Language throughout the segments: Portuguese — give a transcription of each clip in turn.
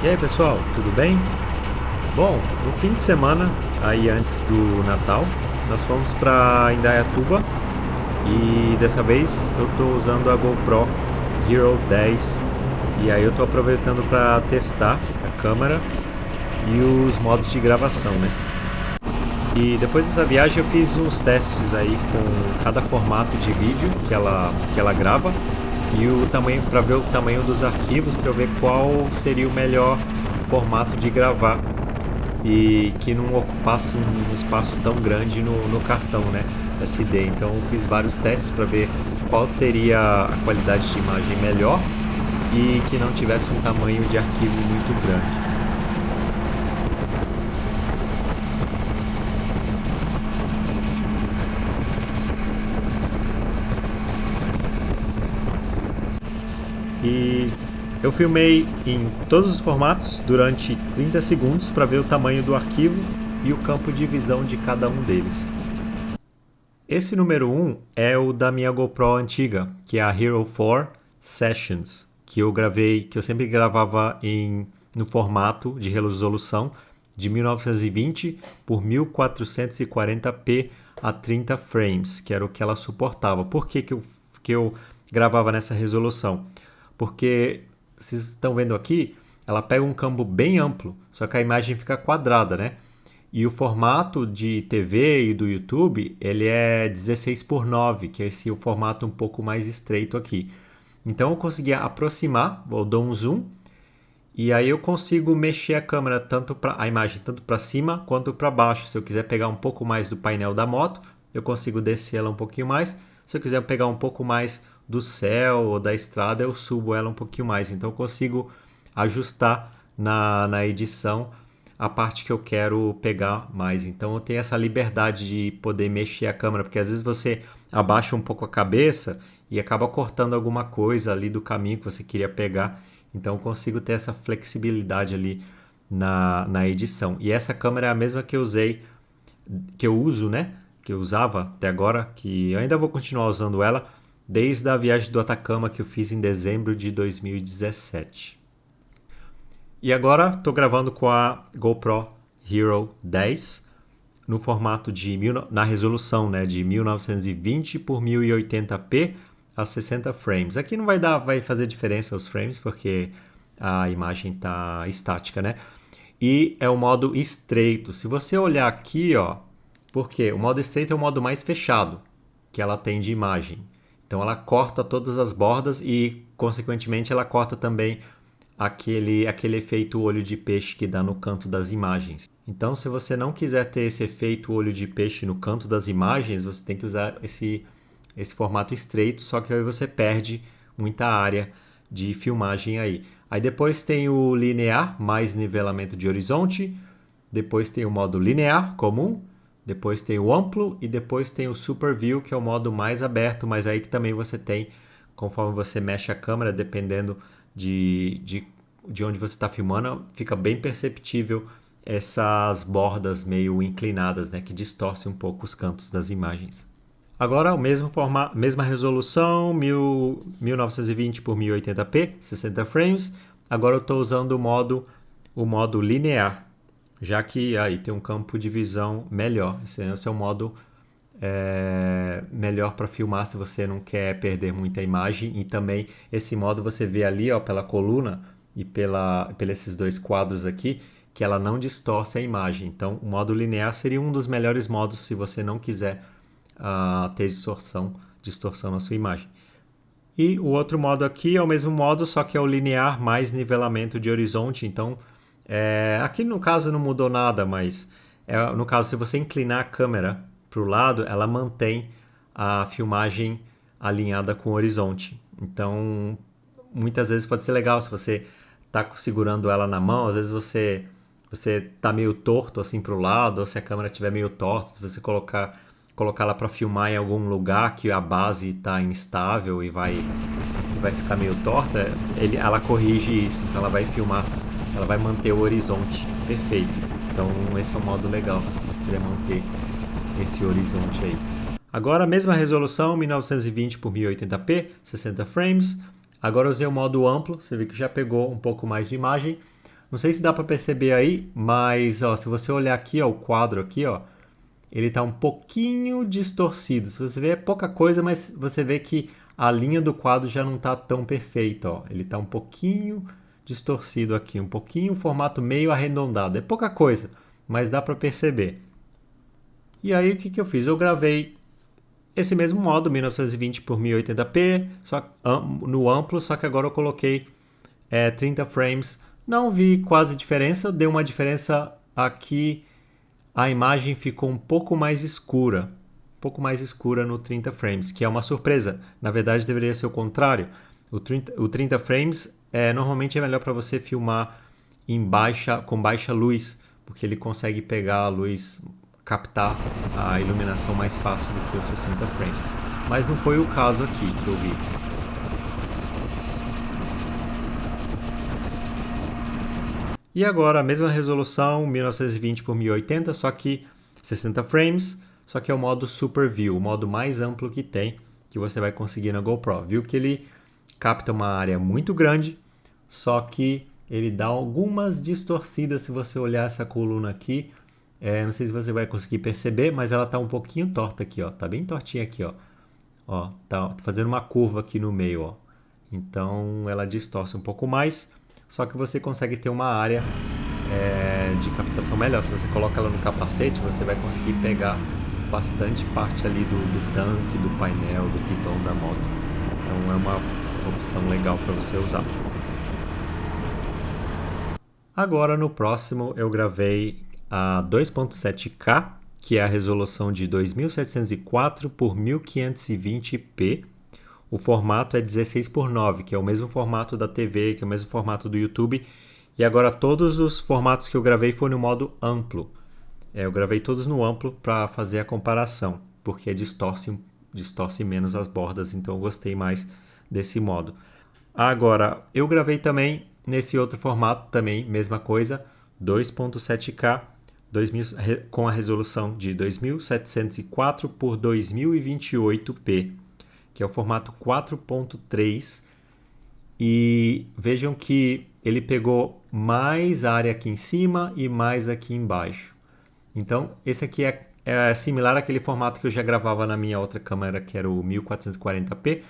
E aí pessoal, tudo bem? Bom, no fim de semana, aí antes do Natal, nós fomos para Indaiatuba e dessa vez eu estou usando a GoPro Hero 10 e aí eu estou aproveitando para testar a câmera e os modos de gravação, né? E depois dessa viagem eu fiz uns testes aí com cada formato de vídeo que ela grava e o tamanho para ver o tamanho dos arquivos para eu ver qual seria o melhor formato de gravar e que não ocupasse um espaço tão grande no cartão, né, SD. Então eu fiz vários testes para ver qual teria a qualidade de imagem melhor e que não tivesse um tamanho de arquivo muito grande. E eu filmei em todos os formatos durante 30 segundos para ver o tamanho do arquivo e o campo de visão de cada um deles. Esse número 1 é o da minha GoPro antiga, que é a Hero 4 Sessions, que eu sempre gravava no formato de resolução de 1920 por 1440p a 30 frames, que era o que ela suportava. Por que eu gravava nessa resolução? Porque vocês estão vendo aqui, ela pega um campo bem amplo, só que a imagem fica quadrada, né? E o formato de TV e do YouTube, ele é 16:9, que é o formato um pouco mais estreito aqui. Então eu conseguia aproximar, eu dou um zoom, e aí eu consigo mexer a câmera a imagem tanto para cima quanto para baixo. Se eu quiser pegar um pouco mais do painel da moto, eu consigo descer ela um pouquinho mais. Se eu quiser pegar um pouco mais do céu ou da estrada, eu subo ela um pouquinho mais. Então eu consigo ajustar na edição a parte que eu quero pegar mais. Então eu tenho essa liberdade de poder mexer a câmera, porque às vezes você abaixa um pouco a cabeça e acaba cortando alguma coisa ali do caminho que você queria pegar. Então eu consigo ter essa flexibilidade ali na edição. E essa câmera é a mesma que eu uso, né? Que eu usava até agora, que eu ainda vou continuar usando ela desde a viagem do Atacama que eu fiz em dezembro de 2017. E agora estou gravando com a GoPro Hero 10 no formato na resolução, né, de 1920 por 1080p a 60 frames. Aqui não vai fazer diferença os frames porque a imagem está estática, né? E é o modo estreito. Se você olhar aqui, ó, porque o modo estreito é o modo mais fechado que ela tem de imagem. Então ela corta todas as bordas e, consequentemente, ela corta também aquele efeito olho de peixe que dá no canto das imagens. Então, se você não quiser ter esse efeito olho de peixe no canto das imagens, você tem que usar esse formato estreito, só que aí você perde muita área de filmagem aí. Aí depois tem o linear, mais nivelamento de horizonte, depois tem o modo linear comum, depois tem o amplo e depois tem o Super View, que é o modo mais aberto, mas aí que também você tem, conforme você mexe a câmera, dependendo de onde você está filmando, fica bem perceptível essas bordas meio inclinadas, né, que distorcem um pouco os cantos das imagens. Agora o mesmo formato, mesma resolução, 1920 por 1080p, 60 frames. Agora eu estou usando o modo linear, já que aí tem um campo de visão melhor. Esse é um modo melhor para filmar se você não quer perder muita imagem. E também esse modo você vê ali, ó, pela coluna e esses dois quadros aqui, que ela não distorce a imagem. Então o modo linear seria um dos melhores modos se você não quiser ter distorção na sua imagem. E o outro modo aqui é o mesmo modo, só que é o linear mais nivelamento de horizonte. Então aqui no caso não mudou nada, mas no caso, se você inclinar a câmera para o lado, ela mantém a filmagem alinhada com o horizonte. Então, muitas vezes pode ser legal se você está segurando ela na mão, às vezes você está meio torto assim para o lado, ou se a câmera estiver meio torta, se você colocá-la para filmar em algum lugar que a base está instável e vai ficar meio torta, ela corrige isso, então ela vai filmar, ela vai manter o horizonte perfeito. Então esse é um modo legal se você quiser manter esse horizonte aí. Agora a mesma resolução, 1920 por 1080p, 60 frames. Agora eu usei o modo amplo, você vê que já pegou um pouco mais de imagem. Não sei se dá para perceber aí, mas ó, se você olhar aqui, ó, o quadro aqui, ó, ele está um pouquinho distorcido. Se você vê, é pouca coisa, mas você vê que a linha do quadro já não está tão perfeita, ó. Ele está um pouquinho distorcido aqui, um pouquinho, o formato meio arredondado. É pouca coisa, mas dá para perceber. E aí o que eu fiz? Eu gravei esse mesmo modo, 1920 por 1080p, só, no amplo, só que agora eu coloquei 30 frames. Não vi quase diferença, deu uma diferença aqui, a imagem ficou um pouco mais escura no 30 frames, que é uma surpresa. Na verdade, deveria ser o contrário. O 30 frames normalmente é melhor para você filmar com baixa luz, porque ele consegue pegar a luz, captar a iluminação mais fácil do que os 60 frames. Mas não foi o caso aqui que eu vi. E agora a mesma resolução, 1920 por 1080, só que 60 frames, só que é o modo Super View, o modo mais amplo que tem, que você vai conseguir na GoPro. Viu que ele capta uma área muito grande, só que ele dá algumas distorcidas se você olhar essa coluna aqui. Não sei se você vai conseguir perceber, mas ela está um pouquinho torta aqui, ó. Tá bem tortinha aqui, ó. Ó, tá fazendo uma curva aqui no meio, ó. Então ela distorce um pouco mais, só que você consegue ter uma área de captação melhor. Se você coloca ela no capacete, você vai conseguir pegar bastante parte ali do tanque, do painel, do guidão da moto. Então é uma opção legal para você usar. Agora no próximo eu gravei a 2.7K, que é a resolução de 2704 por 1520p. O formato é 16:9, que é o mesmo formato da TV, que é o mesmo formato do YouTube. E agora todos os formatos que eu gravei foram no modo amplo. Eu gravei todos no amplo para fazer a comparação, porque distorce menos as bordas, então eu gostei mais desse modo. Agora, eu gravei também nesse outro formato, também mesma coisa, 2.7K, com a resolução de 2704 por 2028p, que é o formato 4.3, e vejam que ele pegou mais área aqui em cima e mais aqui embaixo. Então, esse aqui é similar àquele formato que eu já gravava na minha outra câmera, que era o 1440p.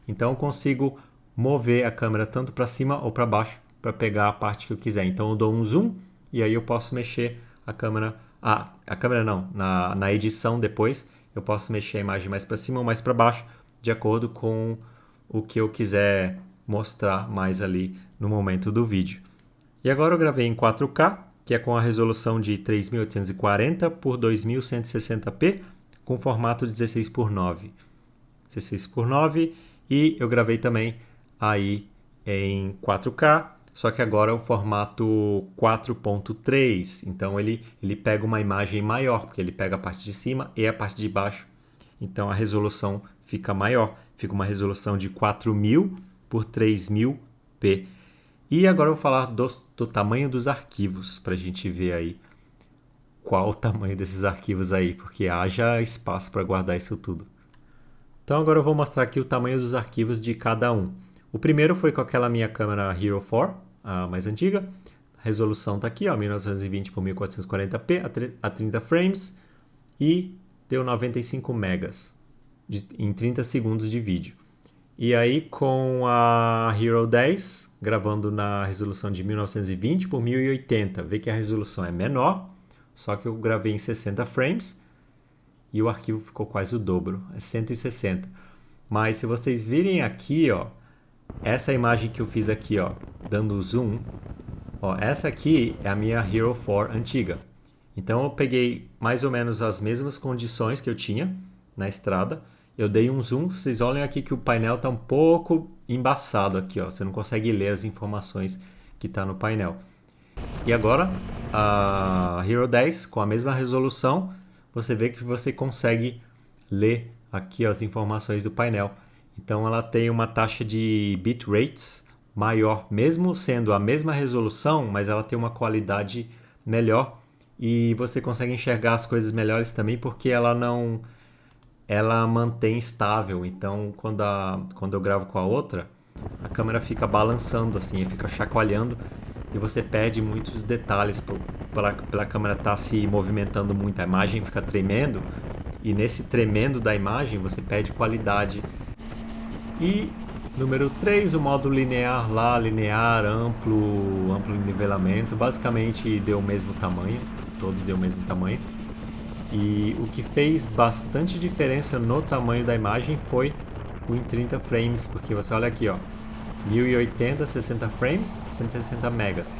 Então, eu consigo mover a câmera tanto para cima ou para baixo para pegar a parte que eu quiser. Então, eu dou um zoom e aí eu posso mexer a câmera... a câmera não, na edição depois eu posso mexer a imagem mais para cima ou mais para baixo, de acordo com o que eu quiser mostrar mais ali no momento do vídeo. E agora eu gravei em 4K, que é com a resolução de 3840 por 2160p, com formato 16:9. 16:9, e eu gravei também aí em 4K, só que agora é o formato 4.3, então ele pega uma imagem maior, porque ele pega a parte de cima e a parte de baixo, então a resolução fica maior, fica uma resolução de 4000 por 3000p. E agora eu vou falar do tamanho dos arquivos, para a gente ver aí qual o tamanho desses arquivos aí, porque haja espaço para guardar isso tudo. Então agora eu vou mostrar aqui o tamanho dos arquivos de cada um. O primeiro foi com aquela minha câmera Hero 4, a mais antiga. A resolução está aqui, ó, 1920 por 1440p a 30 frames, e deu 95 megas em 30 segundos de vídeo. E aí com a Hero 10, gravando na resolução de 1920 por 1080, vê que a resolução é menor, só que eu gravei em 60 frames e o arquivo ficou quase o dobro, é 160. Mas se vocês virem aqui, ó, essa imagem que eu fiz aqui, ó, dando zoom, ó, essa aqui é a minha Hero 4 antiga. Então eu peguei mais ou menos as mesmas condições que eu tinha na estrada. Eu dei um zoom, vocês olhem aqui que o painel está um pouco embaçado aqui, ó. Você não consegue ler as informações que está no painel. E agora, a Hero 10, com a mesma resolução, você vê que você consegue ler aqui, ó, as informações do painel. Então ela tem uma taxa de bitrates maior, mesmo sendo a mesma resolução, mas ela tem uma qualidade melhor. E você consegue enxergar as coisas melhores também, porque ela mantém estável. Então quando eu gravo com a outra, a câmera fica balançando assim, fica chacoalhando, e você perde muitos detalhes pela câmera estar se movimentando muito, a imagem fica tremendo, e nesse tremendo da imagem você perde qualidade. E número 3, o modo linear lá, linear, amplo nivelamento, basicamente deu o mesmo tamanho, todos deu o mesmo tamanho. E o que fez bastante diferença no tamanho da imagem foi o em 30 frames, porque você olha aqui, ó, 1080, 60 frames, 160 megas.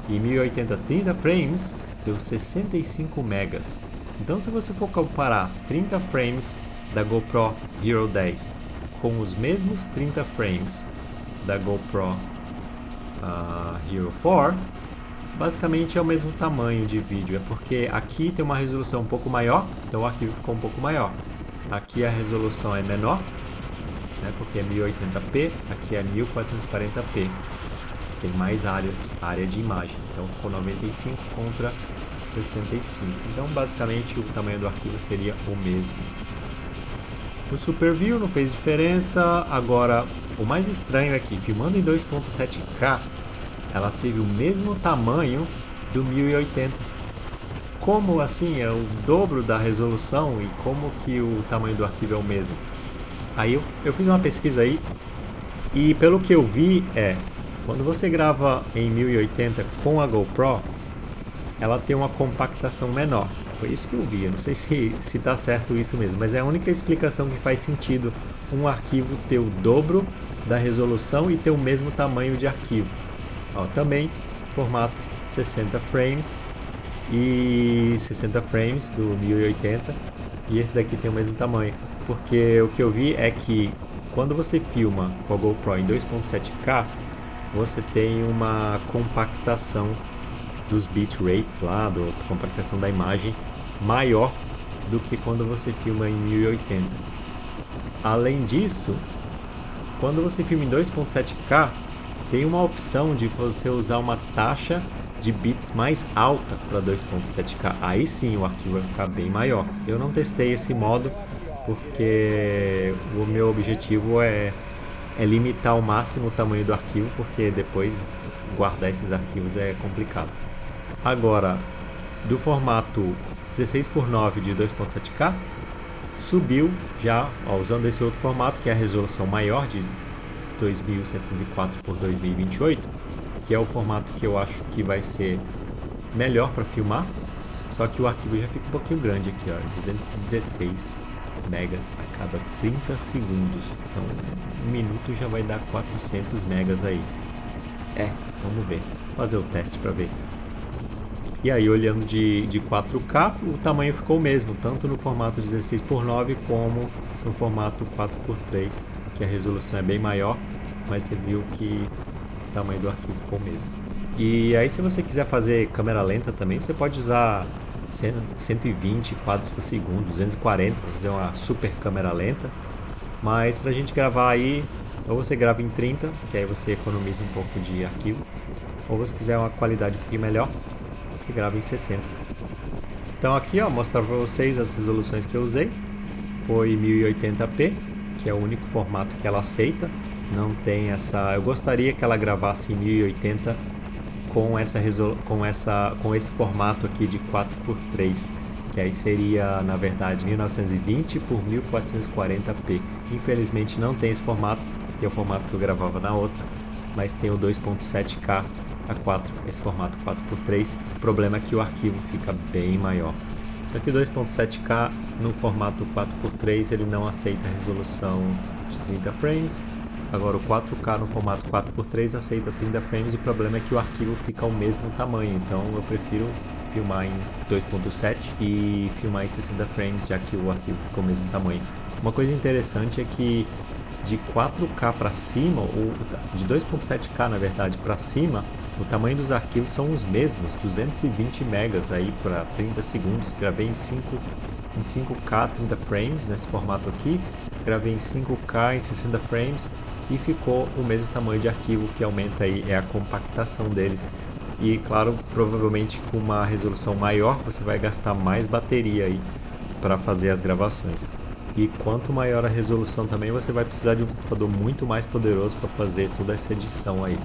E 1080, 30 frames, deu 65 megas. Então se você for comparar 30 frames da GoPro Hero 10 com os mesmos 30 frames da GoPro Hero 4, basicamente é o mesmo tamanho de vídeo, é porque aqui tem uma resolução um pouco maior, então o arquivo ficou um pouco maior. Aqui a resolução é menor, né, porque é 1080p, aqui é 1440p. Você tem mais área de imagem, então ficou 95 contra 65. Então basicamente o tamanho do arquivo seria o mesmo. O Super View não fez diferença. Agora, o mais estranho é que filmando em 2.7K, ela teve o mesmo tamanho do 1080. Como assim? É o dobro da resolução e como que o tamanho do arquivo é o mesmo? Aí eu fiz uma pesquisa aí e pelo que eu vi quando você grava em 1080 com a GoPro, ela tem uma compactação menor. Foi isso que eu vi, eu não sei se tá certo isso mesmo, mas é a única explicação que faz sentido um arquivo ter o dobro da resolução e ter o mesmo tamanho de arquivo. Ó, também formato 60 frames e 60 frames do 1080 e esse daqui tem o mesmo tamanho, porque o que eu vi é que quando você filma com a GoPro em 2.7K, você tem uma compactação dos bitrates lá, da compactação da imagem maior do que quando você filma em 1080. Além disso, quando você filma em 2.7K, tem uma opção de você usar uma taxa de bits mais alta para 2.7K. Aí sim o arquivo vai ficar bem maior. Eu não testei esse modo porque o meu objetivo é limitar ao máximo o tamanho do arquivo, porque depois guardar esses arquivos é complicado. Agora, do formato 16:9 de 2.7K, subiu já, usando esse outro formato, que é a resolução maior de 2704 por 2028, que é o formato que eu acho que vai ser melhor para filmar, só que o arquivo já fica um pouquinho grande aqui, ó, 216 megas a cada 30 segundos, então um minuto já vai dar 400 megas aí. Vamos ver, fazer o teste para ver. E aí, olhando de 4K, o tamanho ficou o mesmo, tanto no formato 16:9 como no formato 4:3, que a resolução é bem maior, mas você viu que o tamanho do arquivo ficou o mesmo. E aí, se você quiser fazer câmera lenta também, você pode usar 120 quadros por segundo, 240 para fazer uma super câmera lenta, mas para a gente gravar aí, ou você grava em 30, que aí você economiza um pouco de arquivo, ou se quiser uma qualidade um pouquinho melhor, você grava em 60. Então aqui, ó, mostrar para vocês as resoluções que eu usei. Foi 1080p, que é o único formato que ela aceita. Não tem essa. Eu gostaria que ela gravasse em 1080 com esse formato aqui de 4:3, que aí seria, na verdade, 1920 por 1440p. Infelizmente não tem esse formato. Tem o formato que eu gravava na outra, mas tem o 2.7K A4, esse formato 4:3. O problema é que o arquivo fica bem maior. Só que o 2.7K no formato 4:3 ele não aceita a resolução de 30 frames. Agora o 4K no formato 4:3 aceita 30 frames. O problema é que o arquivo fica ao mesmo tamanho, então eu prefiro filmar em 2.7 e filmar em 60 frames, já que o arquivo fica ao mesmo tamanho. Uma coisa interessante é que de 4K para cima, ou de 2.7K na verdade para cima, o tamanho dos arquivos são os mesmos, 220 megas aí para 30 segundos. Gravei em 5K 30 frames nesse formato aqui, gravei em 5K em 60 frames e ficou o mesmo tamanho de arquivo. Que aumenta aí é a compactação deles. E claro, provavelmente com uma resolução maior você vai gastar mais bateria aí para fazer as gravações. E quanto maior a resolução também, você vai precisar de um computador muito mais poderoso para fazer toda essa edição aí.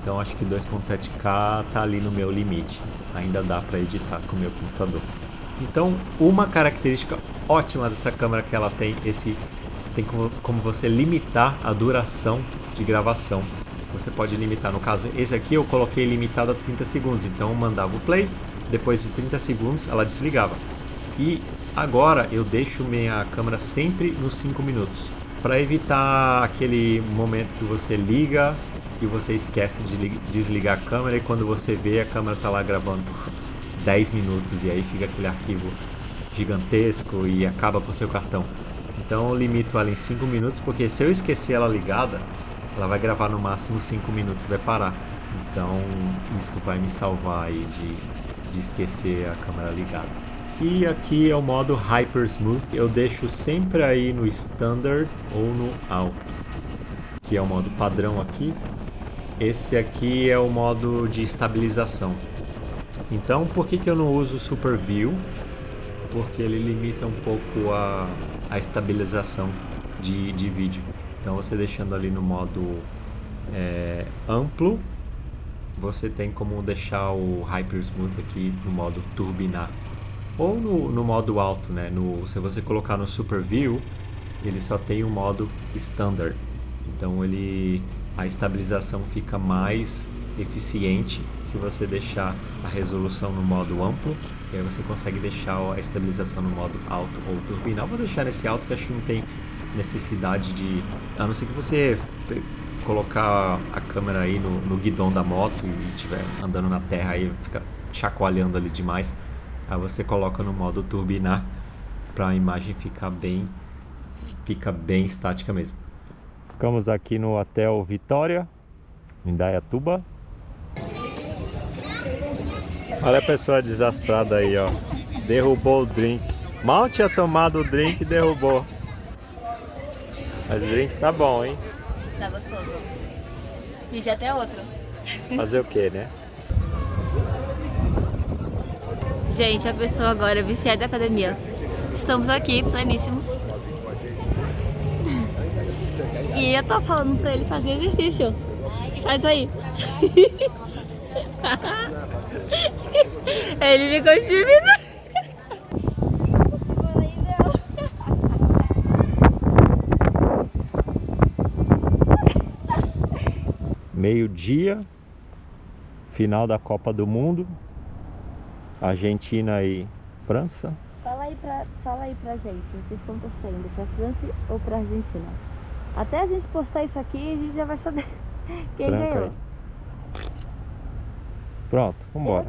Então acho que 2.7K tá ali no meu limite. Ainda dá para editar com o meu computador. Então, uma característica ótima dessa câmera que ela tem como você limitar a duração de gravação. Você pode limitar, no caso, esse aqui eu coloquei limitado a 30 segundos, então eu mandava o play, depois de 30 segundos ela desligava. E agora eu deixo minha câmera sempre nos 5 minutos, para evitar aquele momento que você liga e você esquece de desligar a câmera, e quando você vê, a câmera está lá gravando por 10 minutos e aí fica aquele arquivo gigantesco e acaba com o seu cartão. Então eu limito ela em 5 minutos, porque se eu esquecer ela ligada, ela vai gravar no máximo 5 minutos e vai parar. Então isso vai me salvar aí de esquecer a câmera ligada. E aqui é o modo Hyper Smooth. Eu deixo sempre aí no Standard ou no Alto, que é o modo padrão aqui. Esse aqui é o modo de estabilização. Então por que eu não uso Super View? Porque ele limita um pouco a estabilização de vídeo. Então você deixando ali no modo amplo, você tem como deixar o Hyper Smooth aqui no modo turbinar. Ou no modo alto, né? Se você colocar no Super View, ele só tem o modo Standard. Então a estabilização fica mais eficiente se você deixar a resolução no modo amplo, e aí você consegue deixar a estabilização no modo alto ou turbinar. Vou deixar nesse alto, que acho que não tem necessidade a não ser que você colocar a câmera aí no guidão da moto e estiver andando na terra, aí fica chacoalhando ali demais. Aí você coloca no modo turbinar para a imagem fica bem estática mesmo. Ficamos aqui no Hotel Vitória, em Indaiatuba. Olha a pessoa desastrada aí, ó. Derrubou o drink. Mal tinha tomado o drink e derrubou. Mas o drink tá bom, hein? Tá gostoso. E já tem outro. Fazer o que, né? Gente, a pessoa agora é viciada da academia. Estamos aqui, pleníssimos. E eu tô falando pra ele fazer exercício. Faz aí. Ele ficou tímido. Meio-dia, final da Copa do Mundo, Argentina e França. Fala aí pra gente, vocês estão torcendo pra França ou pra Argentina? Até a gente postar isso aqui, a gente já vai saber quem ganhou. Aí. Pronto, vambora.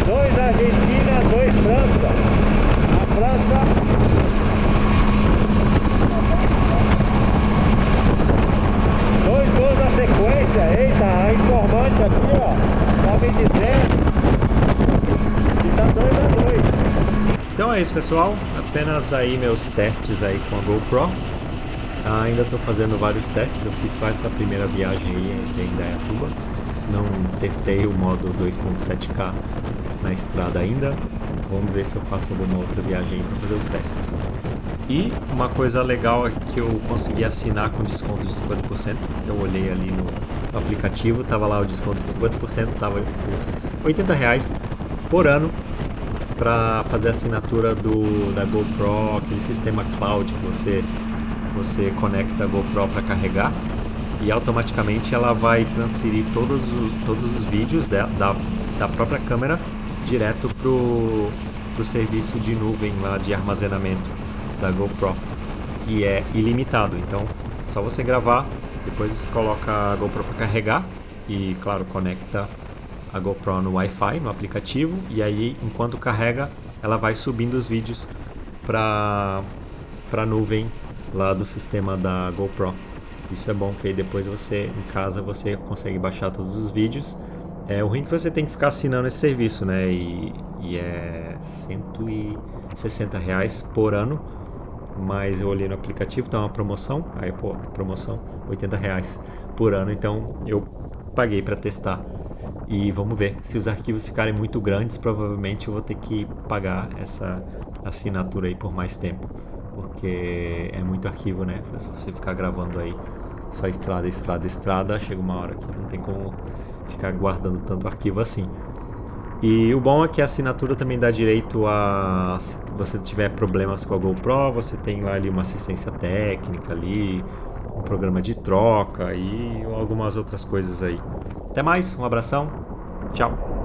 Dois Argentina, 2 França. A França dois gols na sequência. Eita, a informante aqui, ó, tá me dizendo que tá 2-2. Então é isso, pessoal. Apenas aí meus testes aí com a GoPro. Ainda estou fazendo vários testes. Eu fiz só essa primeira viagem aí até Indaiatuba. Não testei o modo 2.7K na estrada ainda. Vamos ver se eu faço alguma outra viagem para fazer os testes. E uma coisa legal é que eu consegui assinar com desconto de 50%. Eu olhei ali no aplicativo, tava lá o desconto de 50%, tava por R$80 por ano para fazer a assinatura da GoPro, aquele sistema cloud que você conecta a GoPro para carregar e automaticamente ela vai transferir todos os vídeos da própria câmera direto pro serviço de nuvem lá de armazenamento da GoPro, que é ilimitado. Então só você gravar, depois você coloca a GoPro para carregar e claro, conecta a GoPro no Wi-Fi, no aplicativo, e aí enquanto carrega, ela vai subindo os vídeos para a nuvem lá do sistema da GoPro. Isso é bom, que aí depois você, em casa, você consegue baixar todos os vídeos. O ruim é que você tem que ficar assinando esse serviço, né? E é R$160 por ano. Mas eu olhei no aplicativo, tá uma promoção. Aí, pô, promoção, R$80 por ano. Então eu paguei para testar. E vamos ver. Se os arquivos ficarem muito grandes, provavelmente eu vou ter que pagar essa assinatura aí por mais tempo. Porque é muito arquivo, né? Se você ficar gravando aí só estrada, chega uma hora que não tem como ficar guardando tanto arquivo assim. E o bom é que a assinatura também dá direito a, se você tiver problemas com a GoPro, você tem lá ali uma assistência técnica ali, um programa de troca e algumas outras coisas aí. Até mais, um abração, tchau!